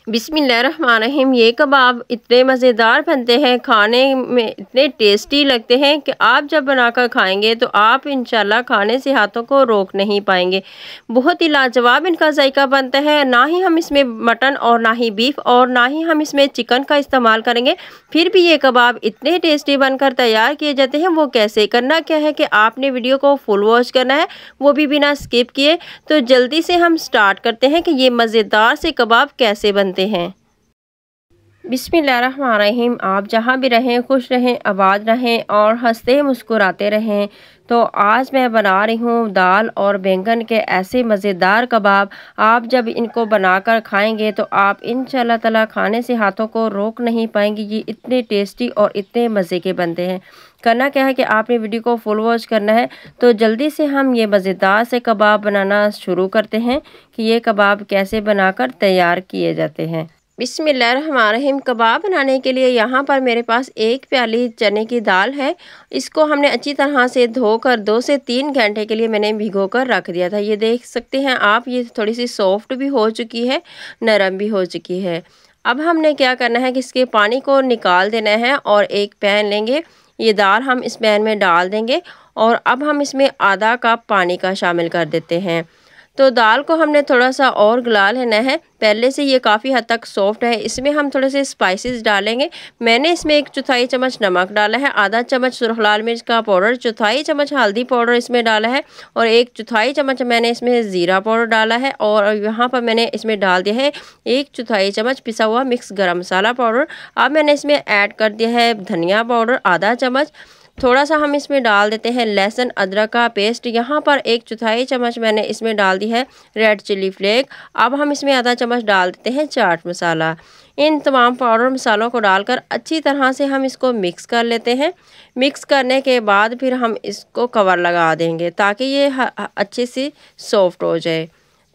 बिस्मिल्लाहिर्रहमानिर्रहीम। ये कबाब इतने मज़ेदार बनते हैं, खाने में इतने टेस्टी लगते हैं कि आप जब बनाकर खाएंगे तो आप इंशाल्लाह खाने से हाथों को रोक नहीं पाएंगे। बहुत ही लाजवाब इनका जायका बनता है। ना ही हम इसमें मटन और ना ही बीफ और ना ही हम इसमें चिकन का इस्तेमाल करेंगे, फिर भी ये कबाब इतने टेस्टी बनकर तैयार किए जाते हैं। वो कैसे करना क्या है कि आपने वीडियो को फुल वॉच करना है, वो भी बिना स्किप किए। तो जल्दी से हम स्टार्ट करते हैं कि ये मज़ेदार से कबाब कैसे बनते हैं। बिस्मिल्लाहिर्रहमानिर्रहीम। आप जहाँ भी रहें खुश रहें, आबाद रहें और हंसते मुस्कुराते रहें। तो आज मैं बना रही हूँ दाल और बैंगन के ऐसे मज़ेदार कबाब। आप जब इनको बनाकर खाएंगे तो आप इंशाल्लाह ताला खाने से हाथों को रोक नहीं पाएंगे। ये इतने टेस्टी और इतने मज़े के बनते हैं। करना क्या है कि आपने वीडियो को फुल वॉच करना है। तो जल्दी से हम ये मज़ेदार से कबाब बनाना शुरू करते हैं कि ये कबाब कैसे बनाकर तैयार किए जाते हैं। बिस्मिल्लाहिर्रहमानिर्रहीम। कबाब बनाने के लिए यहाँ पर मेरे पास 1 प्याली चने की दाल है। इसको हमने अच्छी तरह से धोकर 2 से 3 घंटे के लिए मैंने भिगोकर रख दिया था। ये देख सकते हैं आप, ये थोड़ी सी सॉफ्ट भी हो चुकी है, नरम भी हो चुकी है। अब हमने क्या करना है कि इसके पानी को निकाल देना है और एक पैन लेंगे। ये दाल हम इस पैन में डाल देंगे और अब हम इसमें आधा कप पानी का शामिल कर देते हैं। तो दाल को हमने थोड़ा सा और गला लेना है। पहले से ये काफ़ी हद तक सॉफ्ट है। इसमें हम थोड़े से स्पाइसेस डालेंगे। मैंने इसमें 1/4 चम्मच नमक डाला है, आधा चम्मच सुरख लाल मिर्च का पाउडर, 1/4 चम्मच हल्दी पाउडर इसमें डाला है और 1/4 चम्मच मैंने इसमें ज़ीरा पाउडर डाला है। और यहाँ पर मैंने इसमें डाल दिया है 1/4 चम्मच पिसा हुआ मिक्स गरम मसाला पाउडर। अब मैंने इसमें ऐड कर दिया है धनिया पाउडर आधा चम्मच। थोड़ा सा हम इसमें डाल देते हैं लहसुन अदरक का पेस्ट। यहाँ पर 1/4 चम्मच मैंने इसमें डाल दी है रेड चिली फ्लेक। अब हम इसमें आधा चम्मच डाल देते हैं चाट मसाला। इन तमाम पाउडर मसालों को डालकर अच्छी तरह से हम इसको मिक्स कर लेते हैं। मिक्स करने के बाद फिर हम इसको कवर लगा देंगे ताकि ये अच्छे से सॉफ्ट हो जाए।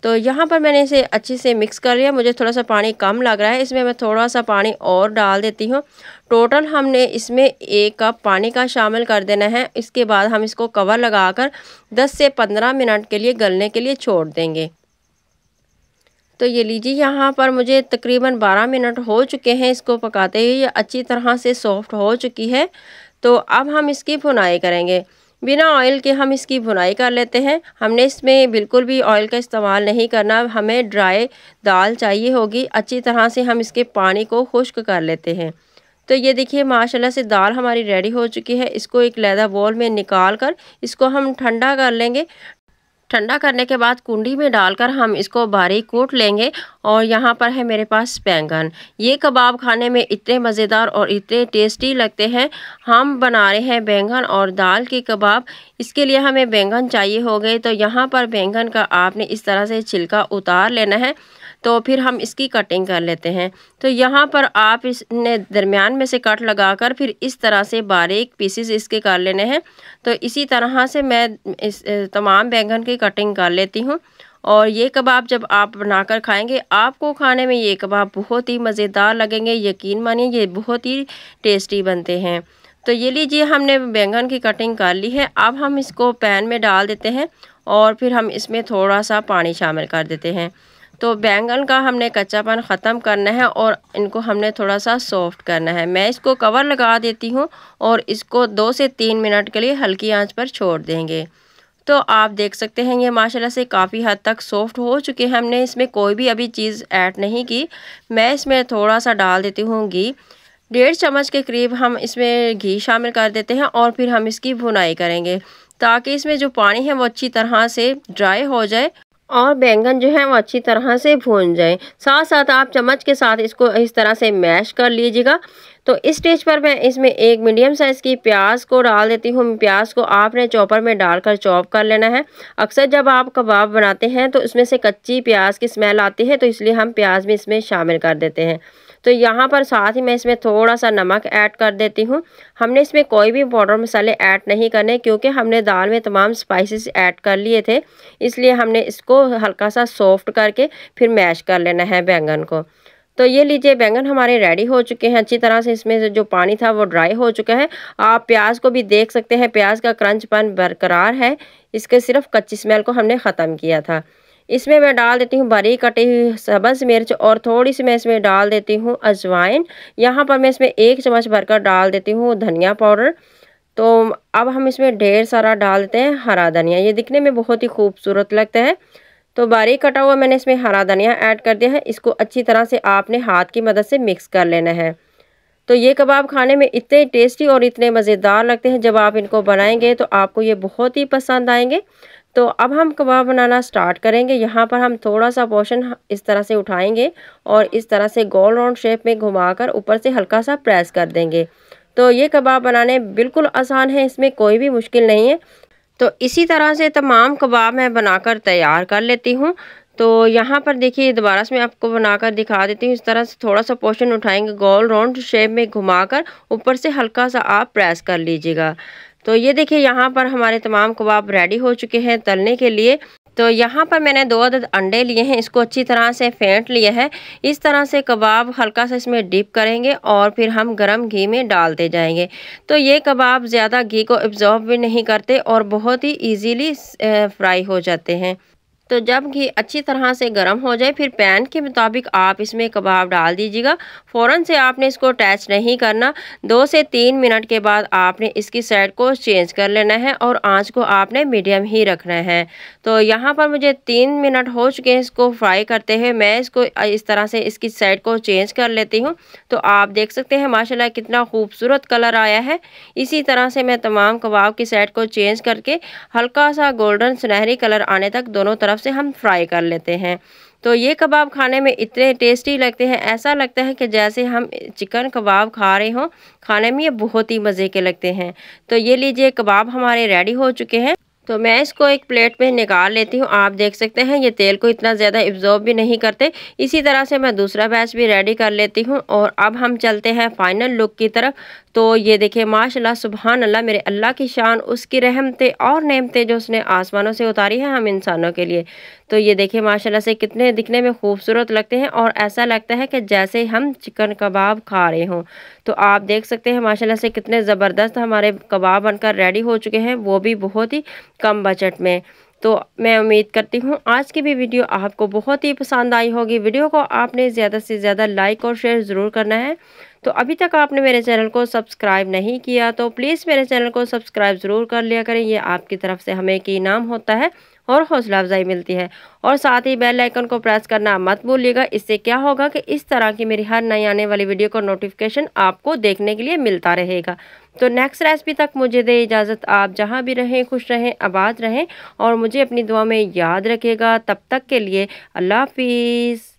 तो यहाँ पर मैंने इसे अच्छे से मिक्स कर लिया। मुझे थोड़ा सा पानी कम लग रहा है, इसमें मैं थोड़ा सा पानी और डाल देती हूँ। टोटल हमने इसमें 1 कप पानी का शामिल कर देना है। इसके बाद हम इसको कवर लगाकर 10 से 15 मिनट के लिए गलने के लिए छोड़ देंगे। तो ये लीजिए, यहाँ पर मुझे तकरीबन 12 मिनट हो चुके हैं इसको पकाते हुए। ये अच्छी तरह से सॉफ्ट हो चुकी है। तो अब हम इसकी भुनाई करेंगे। बिना ऑयल के हम इसकी भुनाई कर लेते हैं। हमने इसमें बिल्कुल भी ऑयल का इस्तेमाल नहीं करना। हमें ड्राई दाल चाहिए होगी। अच्छी तरह से हम इसके पानी को खुश्क कर लेते हैं। तो ये देखिए माशाल्लाह से दाल हमारी रेडी हो चुकी है। इसको एक लेदा बोल में निकाल कर इसको हम ठंडा कर लेंगे। ठंडा करने के बाद कुंडी में डालकर हम इसको बारीक कूट लेंगे। और यहाँ पर है मेरे पास बैंगन। ये कबाब खाने में इतने मज़ेदार और इतने टेस्टी लगते हैं। हम बना रहे हैं बैंगन और दाल के कबाब। इसके लिए हमें बैंगन चाहिए हो गए। तो यहाँ पर बैंगन का आपने इस तरह से छिलका उतार लेना है। तो फिर हम इसकी कटिंग कर लेते हैं। तो यहाँ पर आप इसने दरमियान में से कट लगाकर फिर इस तरह से बारीक पीसेस इसके कर लेने हैं। तो इसी तरह से मैं इस तमाम बैंगन की कटिंग कर लेती हूँ। और ये कबाब जब आप बनाकर खाएंगे, आपको खाने में ये कबाब बहुत ही मज़ेदार लगेंगे। यकीन मानिए ये बहुत ही टेस्टी बनते हैं। तो ये लीजिए, हमने बैंगन की कटिंग कर ली है। अब हम इसको पैन में डाल देते हैं और फिर हम इसमें थोड़ा सा पानी शामिल कर देते हैं। तो बैंगन का हमने कच्चापन ख़त्म करना है और इनको हमने थोड़ा सा सॉफ्ट करना है। मैं इसको कवर लगा देती हूँ और इसको 2 से 3 मिनट के लिए हल्की आंच पर छोड़ देंगे। तो आप देख सकते हैं ये माशाल्लाह से काफ़ी हद तक सॉफ्ट हो चुके हैं। हमने इसमें कोई भी अभी चीज़ ऐड नहीं की। मैं इसमें थोड़ा सा डाल देती हूँ घी। 1.5 चम्मच के करीब हम इसमें घी शामिल कर देते हैं और फिर हम इसकी भुनाई करेंगे ताकि इसमें जो पानी है वो अच्छी तरह से ड्राई हो जाए और बैंगन जो है वो अच्छी तरह से भून जाए। साथ साथ आप चम्मच के साथ इसको इस तरह से मैश कर लीजिएगा। तो इस स्टेज पर मैं इसमें एक मीडियम साइज़ की प्याज को डाल देती हूँ। प्याज को आपने चॉपर में डालकर चॉप कर लेना है। अक्सर जब आप कबाब बनाते हैं तो इसमें से कच्ची प्याज की स्मेल आती है, तो इसलिए हम प्याज भी इसमें शामिल कर देते हैं। तो यहाँ पर साथ ही मैं इसमें थोड़ा सा नमक ऐड कर देती हूँ। हमने इसमें कोई भी पाउडर मसाले ऐड नहीं करने क्योंकि हमने दाल में तमाम स्पाइसेस ऐड कर लिए थे। इसलिए हमने इसको हल्का सा सॉफ्ट करके फिर मैश कर लेना है बैंगन को। तो ये लीजिए, बैंगन हमारे रेडी हो चुके हैं। अच्छी तरह से इसमें जो पानी था वो ड्राई हो चुका है। आप प्याज को भी देख सकते हैं, प्याज का क्रंचपन बरकरार है। इसके सिर्फ कच्ची स्मेल को हमने ख़त्म किया था। इसमें मैं डाल देती हूँ बारीक कटी हुई सब्ज़ मिर्च और थोड़ी सी मैं इसमें डाल देती हूँ अजवाइन। यहाँ पर मैं इसमें 1 चम्मच भरकर डाल देती हूँ धनिया पाउडर। तो अब हम इसमें ढेर सारा डाल देते हैं हरा धनिया, ये दिखने में बहुत ही खूबसूरत लगता है। तो बारीक कटा हुआ मैंने इसमें हरा धनिया ऐड कर दिया है। इसको अच्छी तरह से आपने हाथ की मदद से मिक्स कर लेना है। तो ये कबाब खाने में इतने टेस्टी और इतने मज़ेदार लगते हैं, जब आप इनको बनाएंगे तो आपको ये बहुत ही पसंद आएंगे। तो अब हम कबाब बनाना स्टार्ट करेंगे। यहाँ पर हम थोड़ा सा पोर्शन इस तरह से उठाएंगे और इस तरह से गोल राउंड शेप में घुमाकर ऊपर से हल्का सा प्रेस कर देंगे। तो ये कबाब बनाने बिल्कुल आसान है, इसमें कोई भी मुश्किल नहीं है। तो इसी तरह से तमाम कबाब मैं बनाकर तैयार कर लेती हूँ। तो यहाँ पर देखिए दोबारा से मैं आपको बनाकर दिखा देती हूँ। इस तरह से थोड़ा सा पोर्शन उठाएंगे, गोल राउंड शेप में घुमाकर ऊपर से हल्का सा आप प्रेस कर लीजिएगा। तो ये देखिए यहाँ पर हमारे तमाम कबाब रेडी हो चुके हैं तलने के लिए। तो यहाँ पर मैंने 2 अदद अंडे लिए हैं, इसको अच्छी तरह से फेंट लिया है। इस तरह से कबाब हल्का सा इसमें डिप करेंगे और फिर हम गरम घी में डालते जाएंगे। तो ये कबाब ज़्यादा घी को एब्जॉर्ब भी नहीं करते और बहुत ही इजीली फ्राई हो जाते हैं। तो जब घी अच्छी तरह से गर्म हो जाए फिर पैन के मुताबिक आप इसमें कबाब डाल दीजिएगा। फ़ौरन से आपने इसको टच नहीं करना। 2 से 3 मिनट के बाद आपने इसकी साइड को चेंज कर लेना है और आंच को आपने मीडियम ही रखना है। तो यहाँ पर मुझे 3 मिनट हो चुके हैं इसको फ्राई करते हैं। मैं इसको इस तरह से इसकी साइड को चेंज कर लेती हूँ। तो आप देख सकते हैं माशाल्लाह कितना खूबसूरत कलर आया है। इसी तरह से मैं तमाम कबाब की साइड को चेंज करके हल्का सा गोल्डन सुनहरी कलर आने तक दोनों तरफ से हम फ्राई कर लेते हैं। तो ये कबाब खाने में इतने टेस्टी लगते हैं, ऐसा लगता है कि जैसे हम चिकन कबाब खा रहे हों। खाने में ये बहुत ही मज़े के लगते हैं। तो ये लीजिए कबाब हमारे रेडी हो चुके हैं। तो मैं इसको एक प्लेट में निकाल लेती हूँ। आप देख सकते हैं ये तेल को इतना ज़्यादा एब्जॉर्ब भी नहीं करते। इसी तरह से मैं दूसरा बैच भी रेडी कर लेती हूँ और अब हम चलते हैं फाइनल लुक की तरफ। तो ये देखिए माशाल्लाह सुभान अल्लाह, मेरे अल्लाह की शान, उसकी रहमतें और नेमतें जो उसने आसमानों से उतारी हैं हम इंसानों के लिए। तो ये देखिए माशाल्लाह से कितने दिखने में खूबसूरत लगते हैं और ऐसा लगता है कि जैसे हम चिकन कबाब खा रहे हों। तो आप देख सकते हैं माशाल्लाह से कितने ज़बरदस्त हमारे कबाब बनकर रेडी हो चुके हैं, वो भी बहुत ही कम बजट में। तो मैं उम्मीद करती हूँ आज की भी वीडियो आपको बहुत ही पसंद आई होगी। वीडियो को आपने ज़्यादा से ज़्यादा लाइक और शेयर ज़रूर करना है। तो अभी तक आपने मेरे चैनल को सब्सक्राइब नहीं किया तो प्लीज़ मेरे चैनल को सब्सक्राइब ज़रूर कर लिया करें। ये आपकी तरफ से हमें एक इनाम होता है और हौसला अफजाई मिलती है। और साथ ही बेल आइकन को प्रेस करना मत भूलिएगा। इससे क्या होगा कि इस तरह की मेरी हर नई आने वाली वीडियो का नोटिफिकेशन आपको देखने के लिए मिलता रहेगा। तो नेक्स्ट रेसिपी तक मुझे दे इजाज़त। आप जहाँ भी रहें खुश रहें, आबाद रहें और मुझे अपनी दुआ में याद रखिएगा। तब तक के लिए अल्लाह हाफिज़।